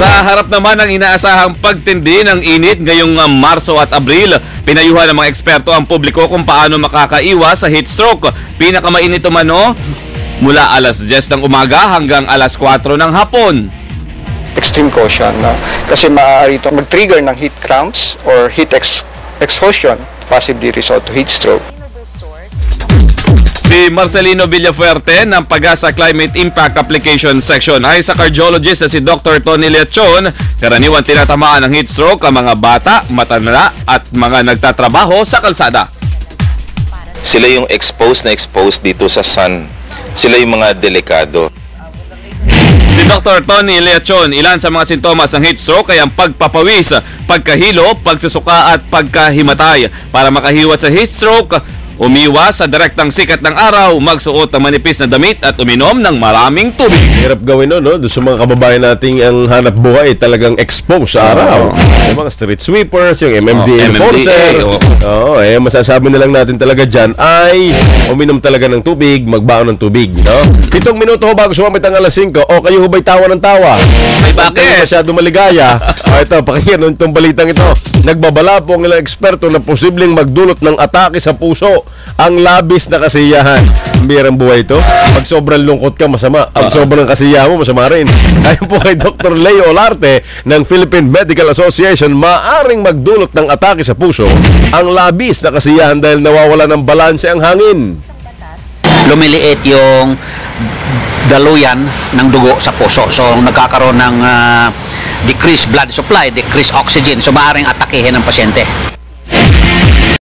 Sa harap naman ng inaasahang pagtindi ng init ngayong Marso at Abril, pinayuhan ng mga eksperto ang publiko kung paano makakaiwas sa heat stroke. Pinakamainit umano mula alas 10 ng umaga hanggang alas 4 ng hapon. Extreme caution, no? Kasi maaari ito mag-trigger ng heat cramps or heat exhaustion, possibly result to heat stroke. Si Marcelino Villafuerte ng Pag-asa Climate Impact Application Section ay sa cardiologist na si Dr. Tony Leachon, karaniwan tinatamaan ng heat stroke ang mga bata, matanda at mga nagtatrabaho sa kalsada. Sila yung exposed dito sa sun. Sila yung mga delikado. Si Dr. Tony Leachon, ilan sa mga sintomas ng heat stroke ay ang pagpapawis, pagkahilo, pagsusuka at pagkahimatay. Para makahiwat sa heat stroke, umiwas sa direktang sikat ng araw, magsuot ng manipis na damit at uminom ng maraming tubig. Hirap gawin no? Doon sa mga kababayan nating ang hanap buhay talagang exposed sa araw. Yung mga street sweepers, yung MMDA enforcer. Masasabi na lang natin talaga dyan ay uminom talaga ng tubig, magbaon ng tubig. No? 7 minuto ho bago sumamit ang alas 5. O kayo hubay tawa ng tawa. Ay bakit? Masyado maligaya. Ito, pakinggan itong balitang ito. Nagbabala po ang ilang eksperto na posibleng magdulot ng atake sa puso ang labis na kasiyahan. Birang buhay ito. Pag sobrang lungkot ka, masama. Pag sobrang kasiyahan mo, masama rin. Ayon po kay Dr. Leo Olarte ng Philippine Medical Association, maaring magdulot ng atake sa puso ang labis na kasiyahan dahil nawawala ng balanse ang hangin. Lumiliit yung daluyan ng dugo sa puso. So, nagkakaroon ng decreased blood supply, decreased oxygen. So, maaaring atakehin ng pasyente.